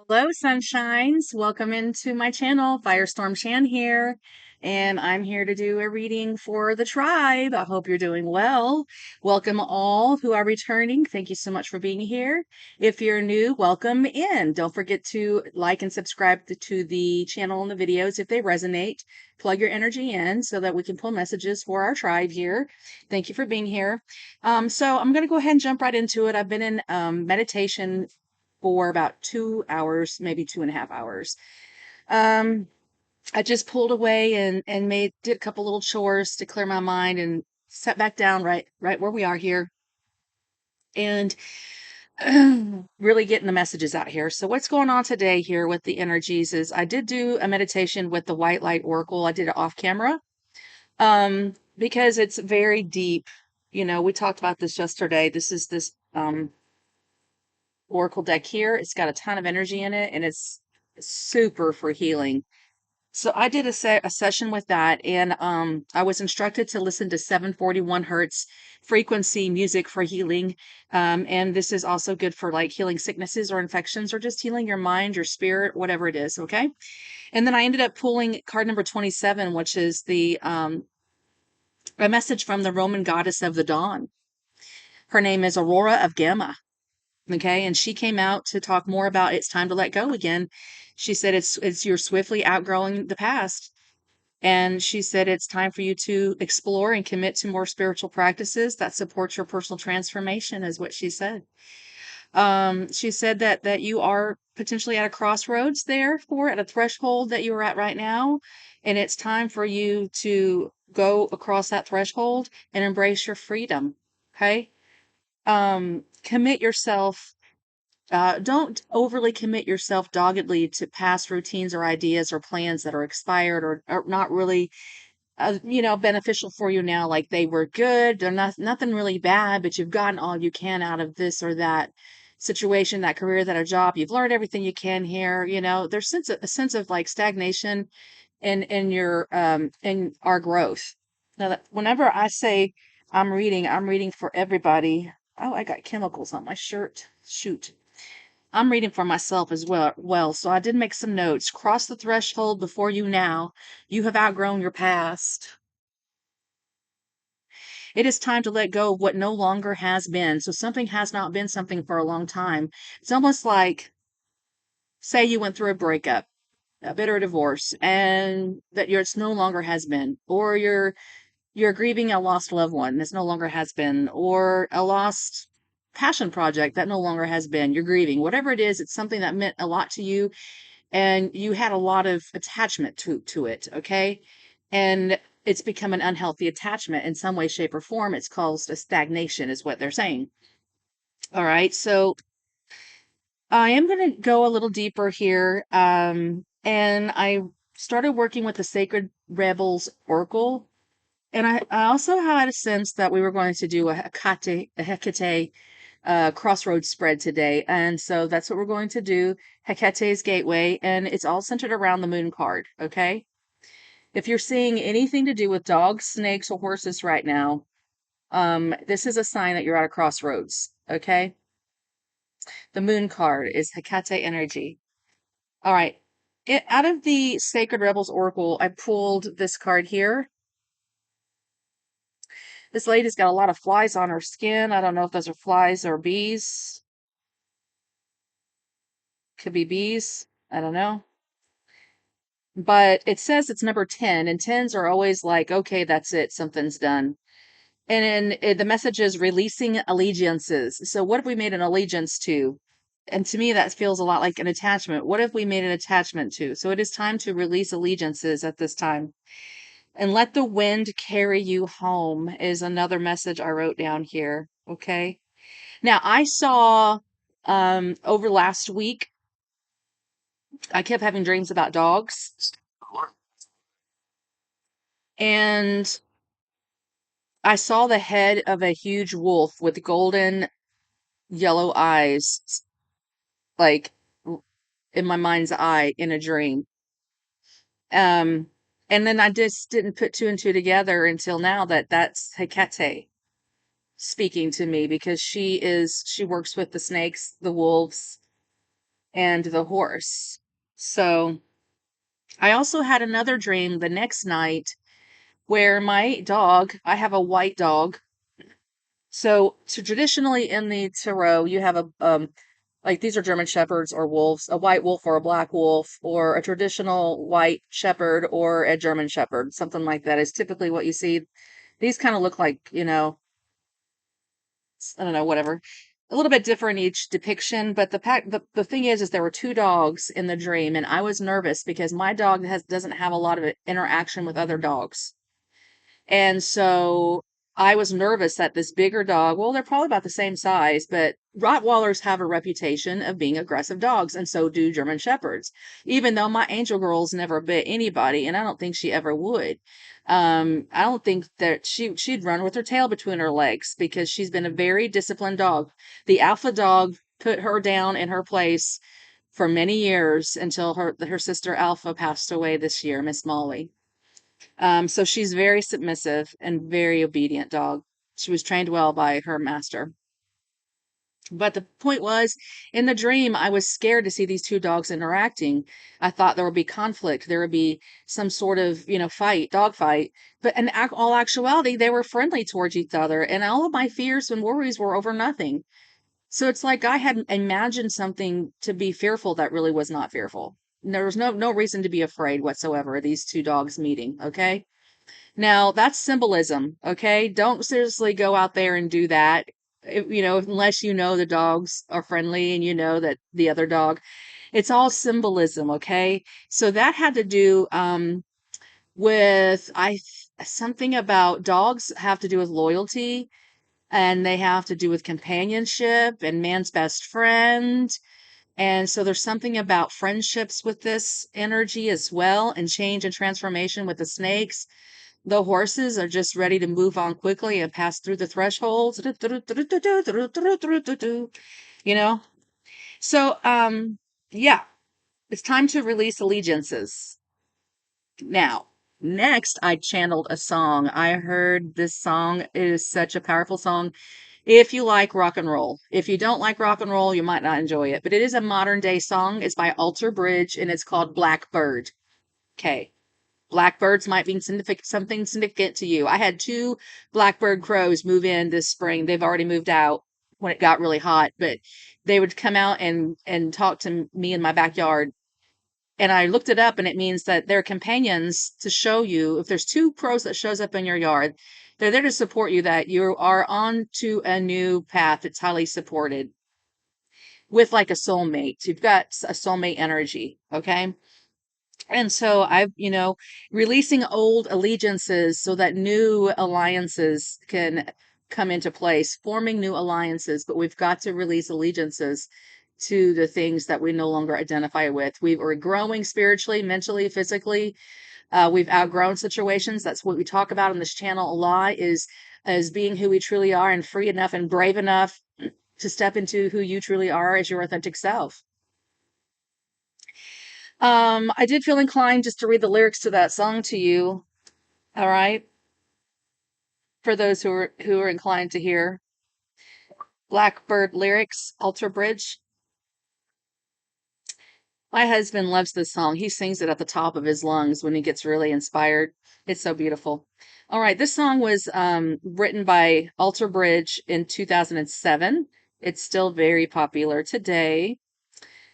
Hello, sunshines. Welcome into my channel. Firestorm Shan here, and I'm here to do a reading for the tribe. I hope you're doing well. Welcome all who are returning. Thank you so much for being here. If you're new, welcome in. Don't forget to like and subscribe to the channel and the videos if they resonate. Plug your energy in so that we can pull messages for our tribe here. Thank you for being here. So I'm going to go ahead and jump right into it. I've been in meditation for about 2 hours, maybe 2.5 hours. I just pulled away and did a couple little chores to clear my mind and sat back down right where we are here and really getting the messages out here. So what's going on today here with the energies is I did do a meditation with the white light oracle. I did it off camera because it's very deep. You know, we talked about this yesterday. This is this oracle deck here. It's got a ton of energy in it and it's super for healing. So I did a session with that, and I was instructed to listen to 741 hertz frequency music for healing. And this is also good for like healing sicknesses or infections or just healing your mind, your spirit, whatever it is. Okay. And then I ended up pulling card number 27, which is the a message from the Roman goddess of the dawn. Her name is Aurora of Gamma. Okay, and she came out to talk more about it's time to let go again. She said it's you're swiftly outgrowing the past. And she said it's time for you to explore and commit to more spiritual practices that support your personal transformation, is what she said. She said that you are potentially at a crossroads there for at a threshold that you're at right now. And it's time for you to go across that threshold and embrace your freedom. Okay. Commit yourself don't overly commit yourself doggedly to past routines or ideas or plans that are expired or not really, beneficial for you now. Like they were good, they're nothing really bad, but you've gotten all you can out of this or that situation, that career, that a job. You've learned everything you can here. You know, there's a sense of like stagnation in your in our growth. Now, whenever I say I'm reading for everybody. Oh, I got chemicals on my shirt. Shoot. I'm reading for myself as well, so I did make some notes. Cross the threshold before you now. You have outgrown your past. It is time to let go of what no longer has been. So something has not been something for a long time. It's almost like, say you went through a breakup, a bitter divorce, and that it's no longer has been, or you're grieving a lost loved one that's no longer has been, or a lost passion project that no longer has been. You're grieving. Whatever it is, it's something that meant a lot to you and you had a lot of attachment to it, okay? And it's become an unhealthy attachment in some way, shape, or form. It's caused a stagnation, is what they're saying. All right, so I am going to go a little deeper here. And I started working with the Sacred Rebels Oracle. And I also had a sense that we were going to do a Hecate crossroads spread today. And so that's what we're going to do. Hecate's Gateway, and it's all centered around the moon card. Okay. If you're seeing anything to do with dogs, snakes, or horses right now, this is a sign that you're at a crossroads. Okay. The moon card is Hecate energy. All right. Out of the Sacred Rebels Oracle, I pulled this card here. This lady's got a lot of flies on her skin. I don't know if those are flies or bees. Could be bees. I don't know. But it says it's number 10, and tens are always like, okay, that's it, something's done. And then the message is releasing allegiances. So, what have we made an allegiance to? And to me, that feels a lot like an attachment. What have we made an attachment to? So, it is time to release allegiances at this time. And let the wind carry you home is another message I wrote down here. Okay. Now, I saw over last week, I kept having dreams about dogs. And I saw the head of a huge wolf with golden yellow eyes, like in my mind's eye in a dream. Um, and then I just didn't put two and two together until now that that's Hecate speaking to me because she works with the snakes, the wolves, and the horse. So I also had another dream the next night where my dog, I have a white dog. So traditionally in the tarot, you have a like these are German shepherds or wolves, a white wolf or a black wolf, or a traditional white shepherd or a German shepherd, something like that is typically what you see. These kind of look like, I don't know, whatever. A little bit different each depiction, but the thing is there were two dogs in the dream, and I was nervous because my dog doesn't have a lot of interaction with other dogs. And so I was nervous that this bigger dog, well, they're probably about the same size, but Rottweilers have a reputation of being aggressive dogs, and so do German Shepherds. Even though my Angel Girl's never bit anybody, and I don't think she ever would. I don't think that she'd run with her tail between her legs because she's been a very disciplined dog. The alpha dog put her down in her place for many years until her sister Alpha passed away this year, Miss Molly. So she's very submissive and very obedient dog. She was trained well by her master. But the point was, in the dream, I was scared to see these two dogs interacting. I thought there would be conflict. There would be some sort of, fight, dog fight. But in all actuality, they were friendly towards each other. And all of my fears and worries were over nothing. So it's like I had imagined something to be fearful that really was not fearful. There was no reason to be afraid whatsoever of these two dogs meeting. Okay. Now, that's symbolism, okay? Don't seriously go out there and do that, unless you know the dogs are friendly and you know that the other dog. It's all symbolism, okay? So that had to do with something about dogs have to do with loyalty and they have to do with companionship and man's best friend. And so there's something about friendships with this energy as well, and change and transformation with the snakes. The horses are just ready to move on quickly and pass through the thresholds. You know? So, yeah, it's time to release allegiances. Now, next, I channeled a song. I heard this song. It is such a powerful song. If you like rock and roll, if you don't like rock and roll, you might not enjoy it, but it is a modern day song. It's by Alter Bridge and it's called Blackbird. Okay. Blackbirds might mean something significant to you. I had two blackbird crows move in this spring. They've already moved out when it got really hot, but they would come out and talk to me in my backyard. And I looked it up and it means that they're companions to show you if there's two crows that shows up in your yard, they're there to support you that you are on to a new path that's highly supported with like a soulmate. You've got a soulmate energy, okay? And so releasing old allegiances so that new alliances can come into place, forming new alliances, but we've got to release allegiances to the things that we no longer identify with. We're growing spiritually, mentally, physically. We've outgrown situations. That's what we talk about on this channel a lot is as being who we truly are and free enough and brave enough to step into who you truly are as your authentic self. I did feel inclined just to read the lyrics to that song to you. All right. For those who are inclined to hear Blackbird lyrics, Alter Bridge. My husband loves this song. He sings it at the top of his lungs when he gets really inspired. It's so beautiful. All right. This song was written by Alter Bridge in 2007. It's still very popular today.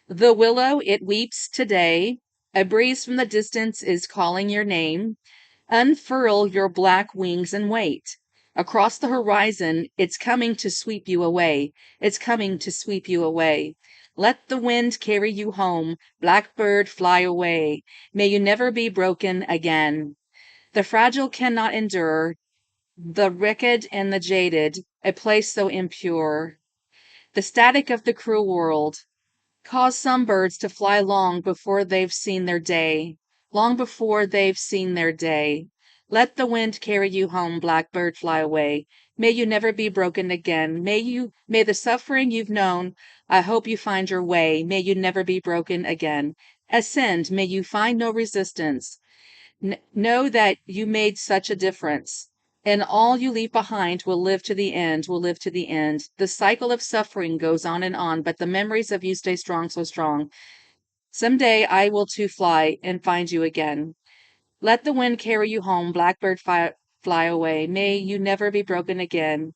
The willow, it weeps today. A breeze from the distance is calling your name. Unfurl your black wings and wait. Across the horizon, it's coming to sweep you away. It's coming to sweep you away. Let the wind carry you home. Blackbird, fly away. May you never be broken again. The fragile cannot endure, the wicked and the jaded, a place so impure. The static of the cruel world, cause some birds to fly long before they've seen their day. Long before they've seen their day. Let the wind carry you home, blackbird, fly away. May you never be broken again. May the suffering you've known, I hope you find your way. May you never be broken again. Ascend, may you find no resistance. Know that you made such a difference. And all you leave behind will live to the end, will live to the end. The cycle of suffering goes on, but the memories of you stay strong, so strong. Someday I will too fly and find you again. Let the wind carry you home, blackbird fly away. May you never be broken again.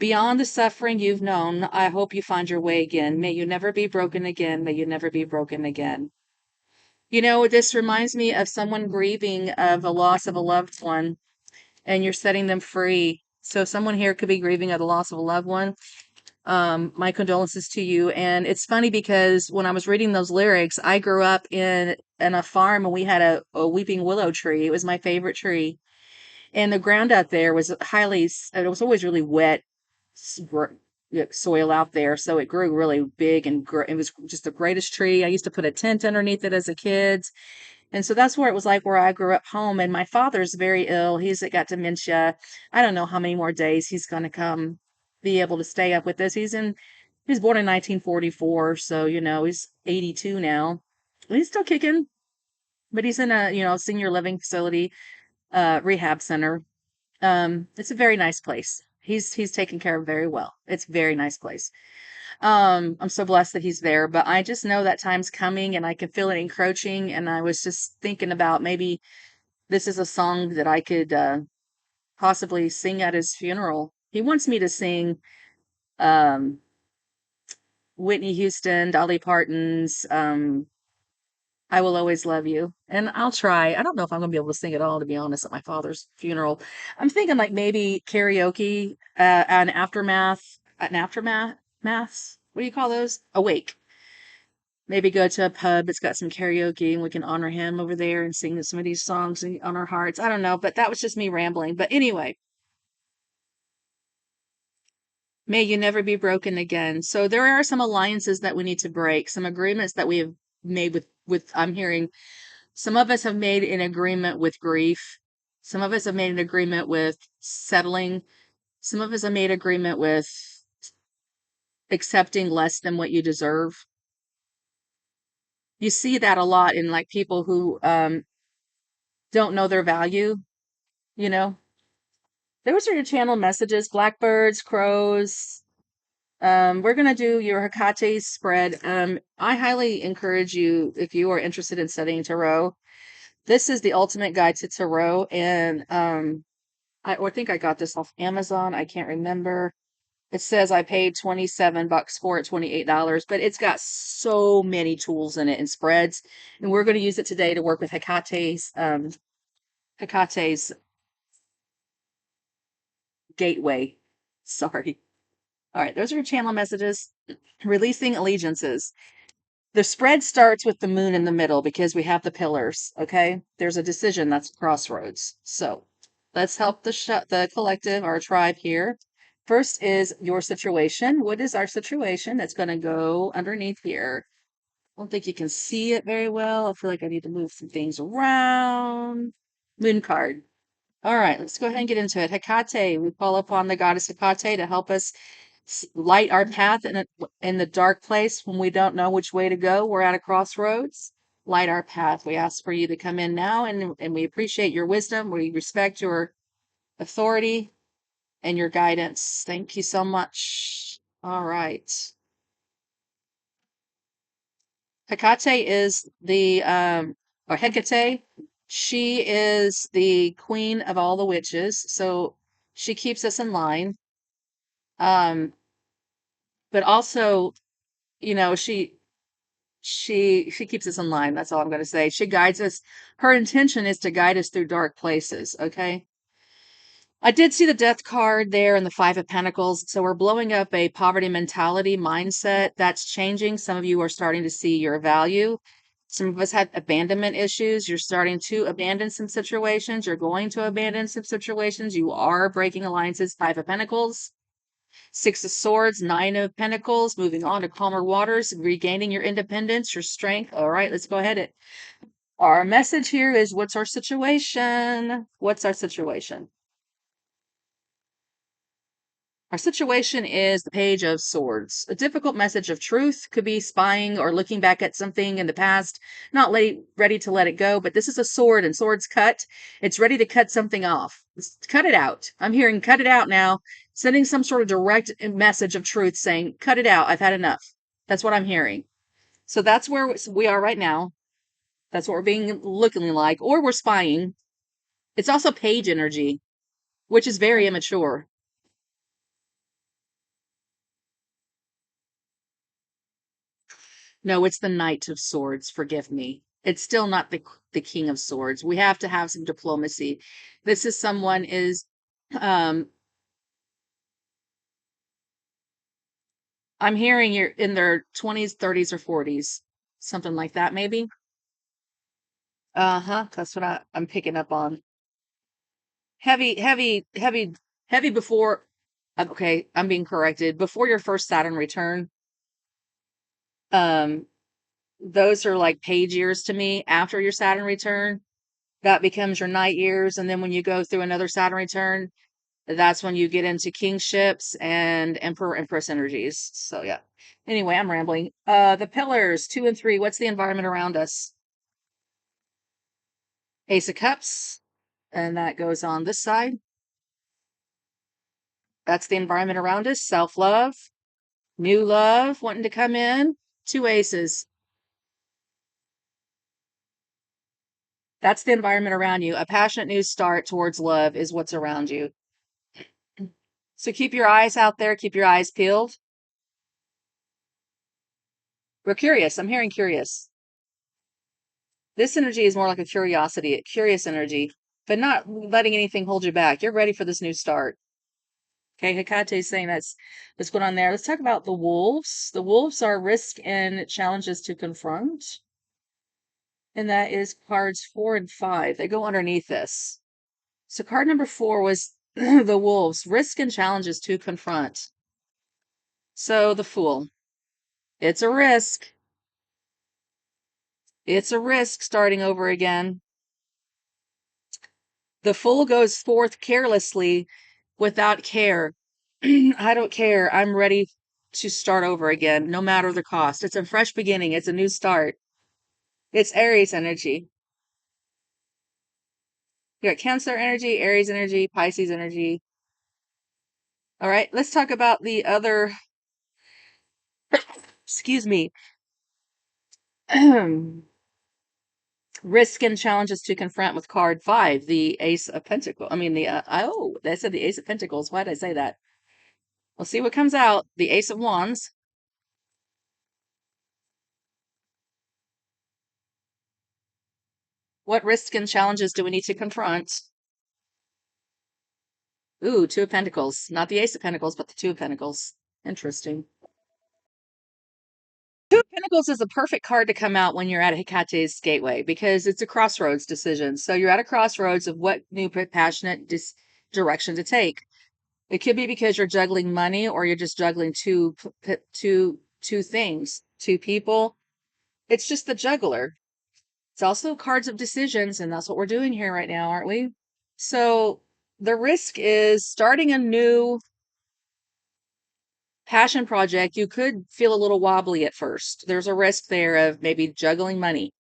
Beyond the suffering you've known, I hope you find your way again. May you never be broken again. May you never be broken again. You know, this reminds me of someone grieving of a loss of a loved one, and you're setting them free. So someone here could be grieving of the loss of a loved one. My condolences to you. And it's funny because when I was reading those lyrics, I grew up in a farm and we had a weeping willow tree. It was my favorite tree. And the ground out there was it was always really wet soil out there. So it grew really big and it was just the greatest tree. I used to put a tent underneath it as a kid. And so that's where it was like where I grew up home. And my father's very ill. He's got dementia. I don't know how many more days he's going to come be able to stay up with us. He was born in 1944. So, you know, he's 82 now. He's still kicking, but he's in a, senior living facility, rehab center. It's a very nice place. He's taken care of very well. It's a very nice place. I'm so blessed that he's there, but I just know that time's coming and I can feel it encroaching. And I was just thinking about maybe this is a song that I could possibly sing at his funeral. He wants me to sing um, Whitney Houston, Dolly Parton's I Will Always Love You. And I'll try. I don't know if I'm going to be able to sing it all, to be honest, at my father's funeral. I'm thinking like maybe karaoke, an aftermath, maths. What do you call those? Awake. Maybe go to a pub that's got some karaoke and we can honor him over there and sing some of these songs on our hearts. I don't know, but that was just me rambling. But anyway, may you never be broken again. So there are some alliances that we need to break, some agreements that we have made with I'm hearing some of us have made an agreement with grief. Some of us have made an agreement with settling. Some of us have made agreement with accepting less than what you deserve. You see that a lot in like people who don't know their value, you know. Those are your channel messages, blackbirds, crows. We're gonna do your Hecate spread. I highly encourage you if you are interested in studying tarot. This is the ultimate guide to tarot, and I think I got this off Amazon. I can't remember. It says I paid $27 for it, $28, but it's got so many tools in it and spreads, and we're going to use it today to work with Hecate's gateway. Sorry. All right, those are your channel messages. Releasing allegiances. The spread starts with the moon in the middle because we have the pillars, okay? There's a decision that's crossroads. So let's help the collective, our tribe here. First is your situation. What is our situation? That's going to go underneath here. I don't think you can see it very well. I feel like I need to move some things around. Moon card. All right, let's go ahead and get into it. Hecate, we call upon the goddess Hecate to help us light our path in the dark place when we don't know which way to go. We're at a crossroads. Light our path. We ask for you to come in now, and we appreciate your wisdom. We respect your authority and your guidance. Thank you so much. All right. Hecate is or Hecate. She is the queen of all the witches. So she keeps us in line. Um, but also, you know, she keeps us in line. That's all I'm going to say. She guides us. Her intention is to guide us through dark places. Okay. I did see the death card there and the five of pentacles. So we're blowing up a poverty mentality mindset that's changing. Some of you are starting to see your value. Some of us had abandonment issues. You're starting to abandon some situations. You're going to abandon some situations. You are breaking alliances. Five of pentacles. Six of Swords, Nine of Pentacles, moving on to calmer waters, regaining your independence, your strength. All right, let's go ahead. Our message here is what's our situation? What's our situation? Our situation is the Page of Swords. A difficult message of truth could be spying or looking back at something in the past, not ready to let it go. But this is a sword, and swords cut. It's ready to cut something off. Cut it out. I'm hearing cut it out now, sending some sort of direct message of truth saying, cut it out. I've had enough. That's what I'm hearing. So that's where we are right now. That's what we're being looking like, or we're spying. It's also page energy, which is very immature. No, it's the Knight of Swords. Forgive me. It's still not the King of Swords. We have to have some diplomacy. This is someone is um I'm hearing you're in their 20s, 30s, or 40s. Something like that, maybe. Uh-huh. That's what I'm picking up on. Heavy, heavy, heavy, heavy before okay, I'm being corrected. Before your first Saturn return, um, those are like page years to me. After your Saturn return, that becomes your night years. And then when you go through another Saturn return, that's when you get into kingships and emperor empress energies. So yeah. Anyway, I'm rambling. The pillars 2 and 3. What's the environment around us? Ace of Cups, and that goes on this side. That's the environment around us. Self love, new love wanting to come in. Two aces. That's the environment around you. A passionate new start towards love is what's around you. So keep your eyes out there. Keep your eyes peeled. We're curious. I'm hearing curious. This energy is more like a curiosity, a curious energy, but not letting anything hold you back. You're ready for this new start. Okay, Hecate is saying that's going on there. Let's talk about the wolves. The wolves are risk and challenges to confront. And that is cards 4 and 5. They go underneath this. So card number 4 was the wolves, risk and challenges to confront. So the Fool. It's a risk. It's a risk starting over again. The Fool goes forth carelessly without care. I don't care. I'm ready to start over again, no matter the cost. It's a fresh beginning. It's a new start. It's Aries energy. You got Cancer energy, Aries energy, Pisces energy. All right, let's talk about the other, excuse me, risk and challenges to confront with card 5, the Ace of Pentacles. I mean, I said the Ace of Pentacles. Why did I say that? We'll see what comes out. The Ace of Wands. What risks and challenges do we need to confront? Ooh, Two of Pentacles. Not the Ace of Pentacles, but the Two of Pentacles. Interesting. Two of Pentacles is a perfect card to come out when you're at Hecate's gateway because it's a crossroads decision. So you're at a crossroads of what new passionate direction to take. It could be because you're juggling money or you're just juggling two things, two people. It's just the juggler. It's also cards of decisions, and that's what we're doing here right now, aren't we? So the risk is starting a new passion project. You could feel a little wobbly at first. There's a risk there of maybe juggling money,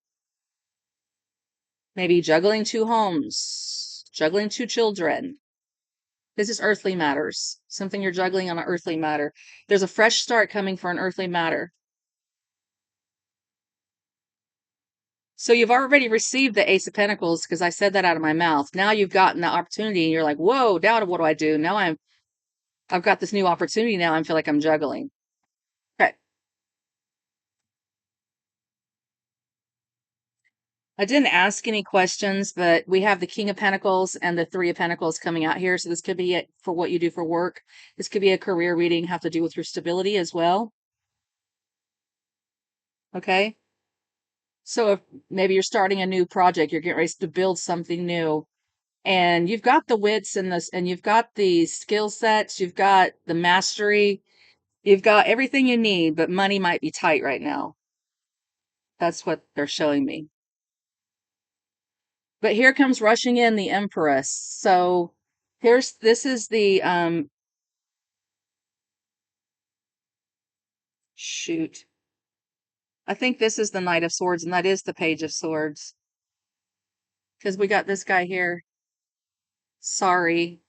maybe juggling two homes, juggling two children. This is earthly matters, something you're juggling on an earthly matter. There's a fresh start coming for an earthly matter. So you've already received the Ace of Pentacles because I said that out of my mouth. Now you've gotten the opportunity and you're like, whoa, now what do I do? Now I've got this new opportunity now. I feel like I'm juggling. Okay. I didn't ask any questions, but we have the King of Pentacles and the Three of Pentacles coming out here. So this could be it for what you do for work. This could be a career reading, have to do with your stability as well. Okay. So if maybe you're starting a new project, you're getting ready to build something new, and you've got the wits and this, and you've got the skill sets, you've got the mastery, you've got everything you need, but money might be tight right now. That's what they're showing me. But here comes rushing in the Empress. So this is the Shoot. I think this is the Knight of Swords, and that is the Page of Swords. Because we got this guy here. Sorry.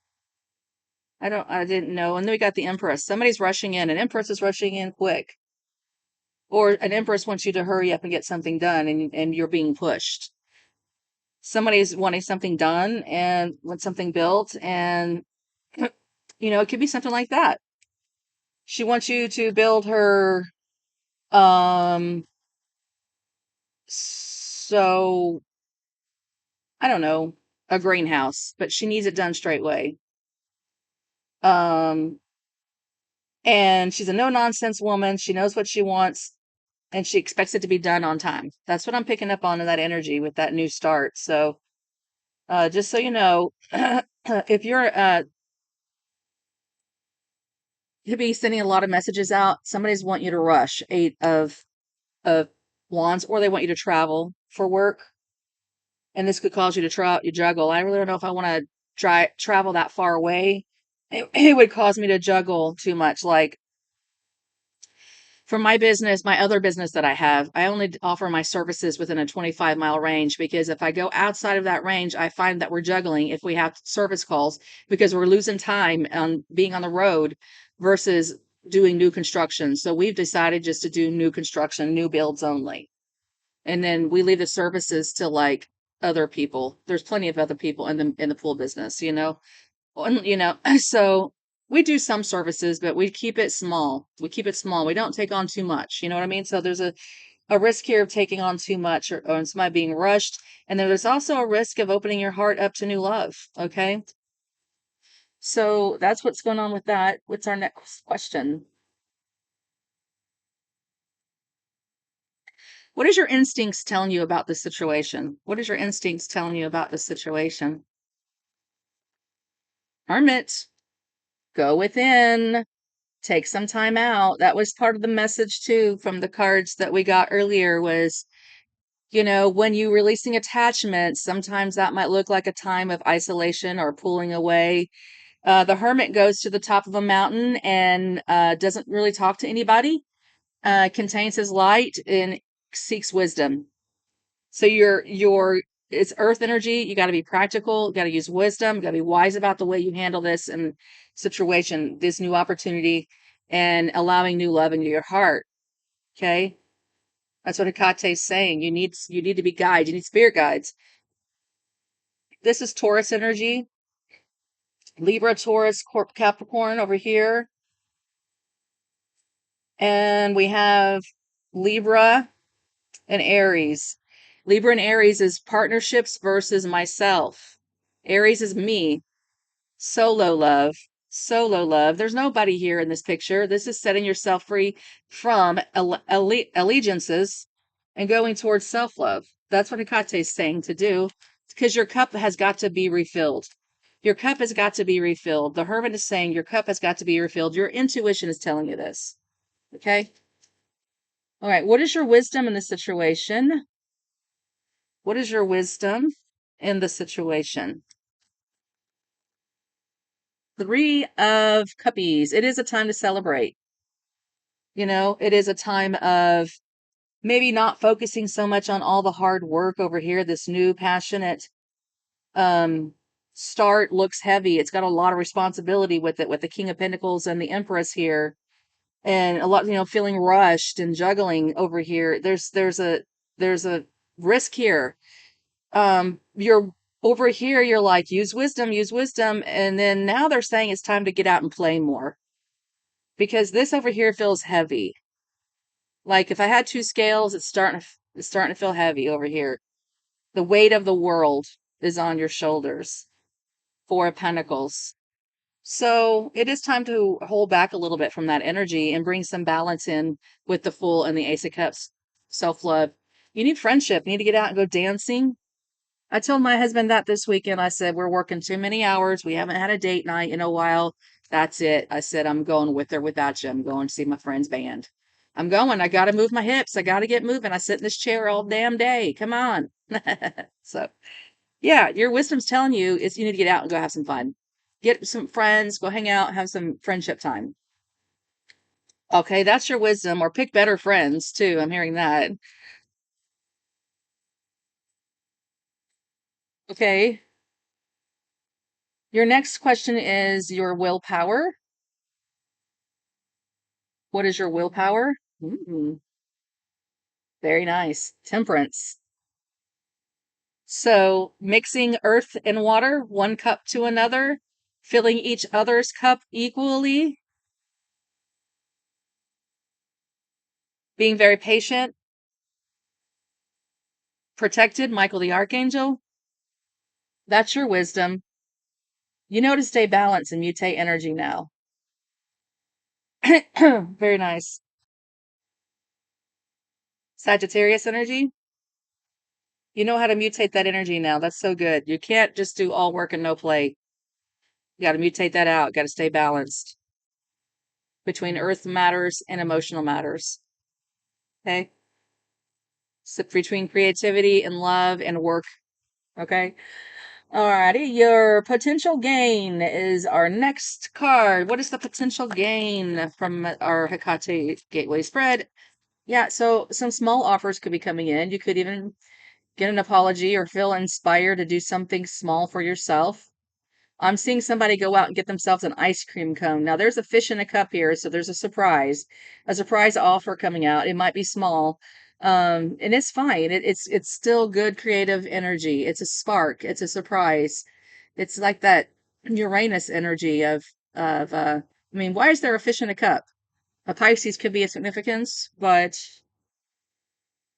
I didn't know. And then we got the Empress. Somebody's rushing in. An Empress is rushing in quick. Or an Empress wants you to hurry up and get something done, and you're being pushed. Somebody's wanting something done and want something built, and it could be something like that. She wants you to build her, um, so I don't know, a greenhouse, but she needs it done straight away. Um, and she's a no nonsense woman. She knows what she wants and she expects it to be done on time. That's what I'm picking up on in that energy with that new start. So, just so you know, if you're to be sending a lot of messages out, somebody's want you to rush. Eight of Wands, or they want you to travel for work, and this could cause you to you juggle. I really don't know if I want to travel that far away. It would cause me to juggle too much. Like for my business, my other business that I have, I only offer my services within a 25-mile range because if I go outside of that range, I find that we're juggling if we have service calls because we're losing time on being on the road versus doing new construction. So we've decided just to do new construction, new builds only. And then we leave the services to like other people. There's plenty of other people in the pool business, so we do some services, but we keep it small. We keep it small. We don't take on too much. You know what I mean? So there's a risk here of taking on too much or somebody being rushed. And then there's also a risk of opening your heart up to new love. Okay. So that's what's going on with that. What's our next question? What is your instincts telling you about this situation? What is your instincts telling you about this situation? Hermit, go within. Take some time out. That was part of the message too from the cards that we got earlier was, when you releasing attachment, sometimes that might look like a time of isolation or pulling away. The hermit goes to the top of a mountain and doesn't really talk to anybody, contains his light and seeks wisdom. So it's earth energy. You got to be practical. You got to use wisdom. You got to be wise about the way you handle this and situation, this new opportunity, and allowing new love into your heart. Okay, that's what Hecate is saying. You need to be guides. You need spirit guides. This is Taurus energy, Libra, Taurus, Capricorn over here, and we have Libra and Aries. Libra and Aries is partnerships versus myself. Aries is me. Solo love. Solo love. There's nobody here in this picture. This is setting yourself free from allegiances and going towards self love. That's what Hecate is saying to do because your cup has got to be refilled. Your cup has got to be refilled. The hermit is saying your cup has got to be refilled. Your intuition is telling you this. Okay. All right. What is your wisdom in the situation? What is your wisdom in the situation? Three of Cuppies. It is a time to celebrate. It is a time of maybe not focusing so much on all the hard work over here. This new passionate um start looks heavy. It's got a lot of responsibility with it, with the King of Pentacles and the Empress here. And a lot, feeling rushed and juggling over here. There's a risk here. You're over here, you're like, use wisdom. And then now they're saying it's time to get out and play more because this over here feels heavy. Like if I had two scales, it's starting to feel heavy over here. The weight of the world is on your shoulders. Four of Pentacles. So it is time to hold back a little bit from that energy and bring some balance in with the Fool and the Ace of Cups. Self-love. You need friendship. You need to get out and go dancing. I told my husband that this weekend. I said, we're working too many hours. We haven't had a date night in a while. That's it. I said, I'm going with or without you. I'm going to see my friend's band. I'm going. I got to move my hips. I got to get moving. I sit in this chair all damn day. Come on. So, yeah, your wisdom's telling you is you need to get out and go have some fun. Get some friends, go hang out, have some friendship time. Okay, that's your wisdom, or pick better friends too. I'm hearing that. Okay. Your next question is your willpower. What is your willpower? Very nice. Temperance. So, mixing earth and water, one cup to another, filling each other's cup equally, being very patient, protected, Michael the Archangel. That's your wisdom. You know to stay balanced and mutate energy now. Very nice. Sagittarius energy. You know how to mutate that energy now. That's so good. You can't just do all work and no play. You got to mutate that out. Got to stay balanced between earth matters and emotional matters. Okay. So between creativity and love and work. Okay. Alrighty. Your potential gain is our next card. What is the potential gain from our Hecate gateway spread? Yeah. So some small offers could be coming in. You could even get an apology or feel inspired to do something small for yourself. I'm seeing somebody go out and get themselves an ice cream cone. Now there's a fish in a cup here, so there's a surprise offer coming out. It might be small, and it's fine. It's still good creative energy. It's a spark. It's a surprise. It's like that Uranus energy of. I mean, why is there a fish in a cup? A Pisces could be a significance, but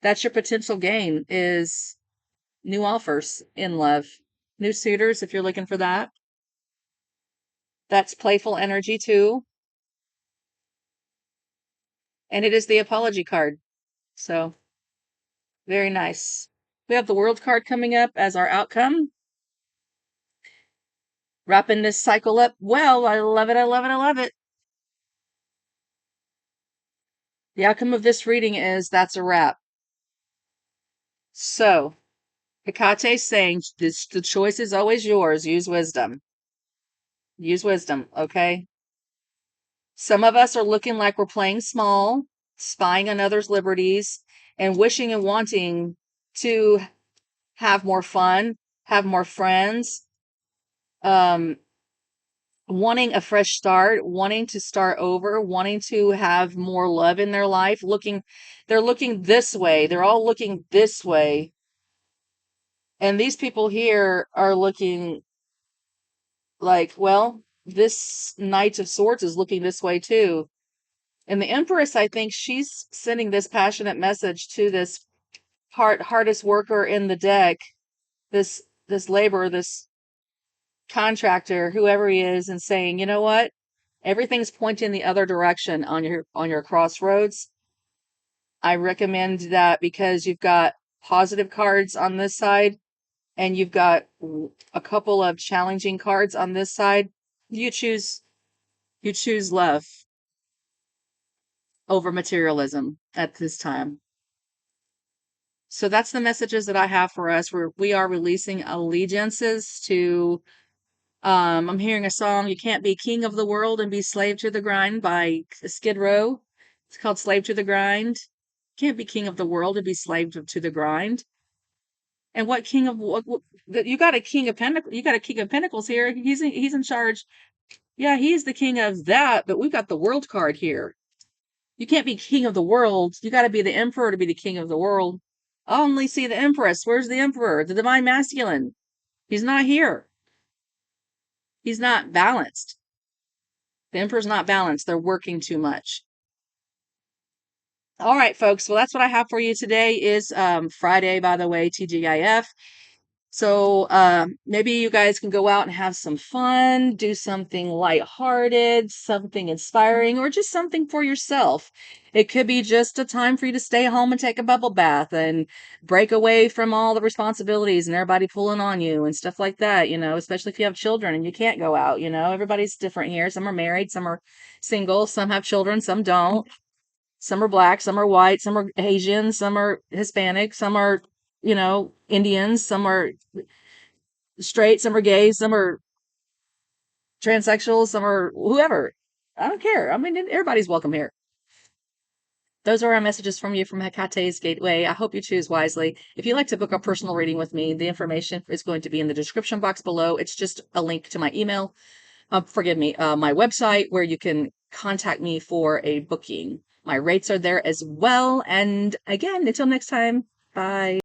that's your potential gain is new offers in love, new suitors if you're looking for that. That's playful energy too. And it is the apology card. So very nice. We have the world card coming up as our outcome. Wrapping this cycle up well. I love it. I love it. I love it. The outcome of this reading is that's a wrap. So Hecate saying this, the choice is always yours. Use wisdom. Use wisdom. Okay. Some of us are looking like we're playing small, spying on others' liberties, and wishing and wanting to have more fun, have more friends, um, wanting a fresh start, wanting to start over, wanting to have more love in their life, they're looking this way. They're all looking this way. And these people here are looking like, well, this Knight of Swords is looking this way too. And the Empress, I think she's sending this passionate message to this hardest worker in the deck, this laborer, this contractor, whoever he is, and saying, you know what? Everything's pointing the other direction on your crossroads. I recommend that because you've got positive cards on this side and you've got a couple of challenging cards on this side. You choose you choose love over materialism at this time. So that's the messages that I have for us. We are releasing allegiances to I'm hearing a song, You Can't Be King of the World and Be Slave to the Grind by Skid Row. It's called Slave to the Grind. Can't be king of the world and be slave to the grind. And what king of what you got a king of pentacles, you got a king of pentacles here. He's in charge. Yeah, he's the king of that, but we've got the world card here. You can't be king of the world. You got to be the emperor to be the king of the world. I only see the empress. Where's the emperor? The divine masculine. He's not here. He's not balanced. The emperor's not balanced. They're working too much. All right, folks. Well, that's what I have for you today. Is Friday, by the way, TGIF. So maybe you guys can go out and have some fun, do something lighthearted, something inspiring, or just something for yourself. It could be just a time for you to stay home and take a bubble bath and break away from all the responsibilities and everybody pulling on you and stuff like that, you know, especially if you have children and you can't go out, you know, everybody's different here. Some are married, some are single, some have children, some don't. Some are black, some are white, some are Asian, some are Hispanic, some are, you know, Indians, some are straight, some are gay, some are transsexual, some are whoever. I don't care. I mean, everybody's welcome here. those are our messages from you from Hecate's Gateway. I hope you choose wisely. If you'd like to book a personal reading with me, the information is going to be in the description box below. It's just a link to my email, my website, where you can contact me for a booking. My rates are there as well. And again, until next time, bye.